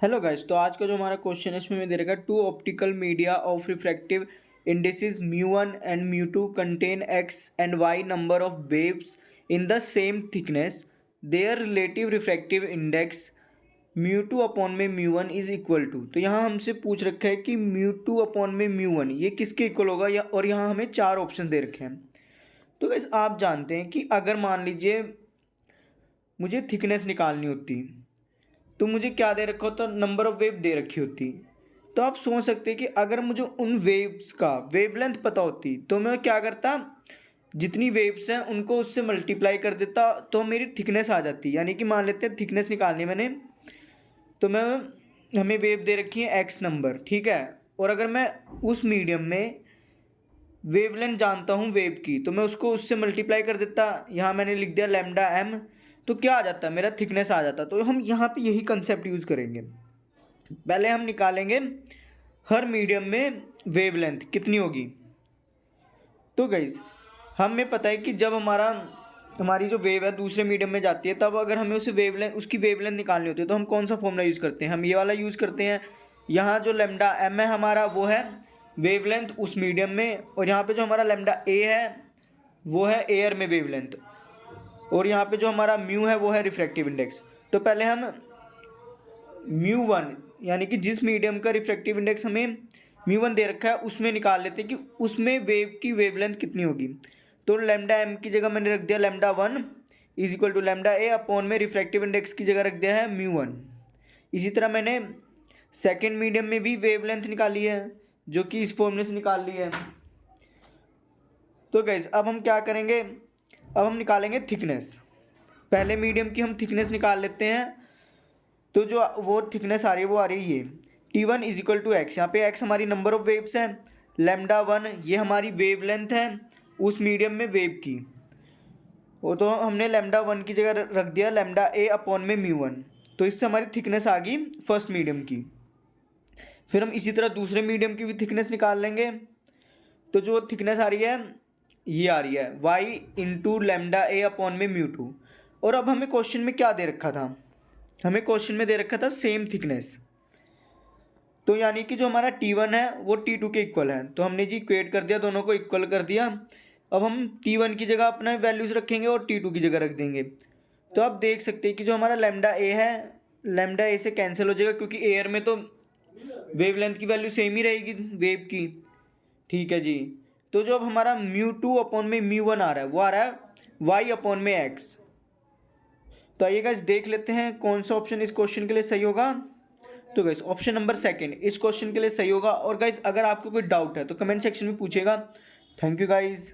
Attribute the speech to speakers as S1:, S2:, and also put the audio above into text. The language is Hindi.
S1: हेलो गाइस, तो आज का जो हमारा क्वेश्चन है इसमें मैं दे रखा है two optical media of refractive indices mu 1 and mu 2 contain x and y number of waves in the same thickness. Their relative refractive index mu 2 upon में म्यू 1 इज इक्वल टू। तो यहाँ हमसे पूछ रखा है कि म्यू 2 अपॉन में म्यू 1 ये किसके इक्वल होगा, या और यहाँ हमें चार ऑप्शन दे रखे हैं। तो गाइस आप जानते हैं कि अगर मान लीजिए मुझे थिकनेस निकालनी होती तो मुझे क्या दे रखा होता, नंबर ऑफ वेव दे रखी होती। तो आप सोच सकते हैं कि अगर मुझे उन वेव्स का वेवलेंथ पता होती तो मैं क्या करता, जितनी वेव्स हैं उनको उससे मल्टीप्लाई कर देता तो मेरी थिकनेस आ जाती। यानी कि मान लेते हैं थिकनेस निकालनी मैंने, तो मैं हमें वेव दे रखी है एक्स नंबर, ठीक है। और अगर मैं उस मीडियम में वेवलेंथ जानता हूँ वेव की तो मैं उसको उससे मल्टीप्लाई कर देता। यहाँ मैंने लिख दिया लैम्डा एम, तो क्या आ जाता, मेरा थिकनेस आ जाता। तो हम यहाँ पे यही कंसेप्ट यूज़ करेंगे। पहले हम निकालेंगे हर मीडियम में वेवलेंथ कितनी होगी। तो गाइज हमें पता है कि जब हमारी जो वेव है दूसरे मीडियम में जाती है, तब अगर हमें उसकी वेवलेंथ निकालनी होती है तो हम कौन सा फॉर्मूला यूज़ करते हैं, हम ये वाला यूज़ करते हैं। यहाँ जो लैम्डा एम है हमारा वो है वेवलेंथ उस मीडियम में, और यहाँ पे जो हमारा लैम्डा ए है वो है एयर में वेवलेंथ, और यहाँ पे जो हमारा म्यू है वो है रिफ्रैक्टिव इंडेक्स। तो पहले हम म्यू 1 यानी कि जिस मीडियम का रिफ्रैक्टिव इंडेक्स हमें म्यू 1 दे रखा है उसमें निकाल लेते हैं कि उसमें वेव की वेवलेंथ कितनी होगी। तो लैम्डा एम की जगह मैंने रख दिया lambda 1 is equal to lambda a upon में रिफ्रैक्टिव इंडेक्स की जगह रख दिया है म्यू 1। इसी तरह मैंने सेकेंड मीडियम में भी वेवलेंथ निकाली है जो कि इस फॉर्मूले से निकाल ली है। तो गाइस अब हम क्या करेंगे, अब हम निकालेंगे थिकनेस। पहले मीडियम की हम थिकनेस निकाल लेते हैं। तो जो वो थिकनेस आ रही है वो आ रही है ये T1 is equal to x. यहाँ पे एक्स हमारी नंबर ऑफ वेव्स है, लैम्डा 1 ये हमारी वेवलेंथ है उस मीडियम में वेव की। वो तो हमने लैम्डा 1 की जगह रख दिया लैम्डा ए अपॉन में म्यू 1। तो इससे हमारी थिकनेस आ गई फर्स्ट मीडियम की। फिर हम इसी तरह दूसरे मीडियम की भी थिकनेस निकाल लेंगे। तो जो थिकनेस आ रही है ये आ रही है Y into lambda a upon में म्यू 2। और अब हमें क्वेश्चन में क्या दे रखा था, हमें क्वेश्चन में दे रखा था सेम थिकनेस। तो यानी कि जो हमारा T1 है वो T2 के इक्वल है, तो हमने जी इक्वेट कर दिया, दोनों को इक्वल कर दिया। अब हम T1 की जगह अपना वैल्यूज़ रखेंगे और T2 की जगह रख देंगे। तो आप देख सकते हैं कि जो हमारा लैम्डा ए है लैम्डा ए से कैंसिल हो जाएगा, क्योंकि एयर में तो वेवलेंथ की वैल्यू सेम ही रहेगी वेव की, ठीक है जी। तो जो अब हमारा म्यू 2 अपॉन में म्यू 1 आ रहा है वो आ रहा है वाई अपॉन में एक्स। तो आइए गाइस देख लेते हैं कौन सा ऑप्शन इस क्वेश्चन के लिए सही होगा। तो गाइस ऑप्शन नंबर सेकंड इस क्वेश्चन के लिए सही होगा। और गाइस अगर आपको कोई डाउट है तो कमेंट सेक्शन में पूछेगा। Thank you guys.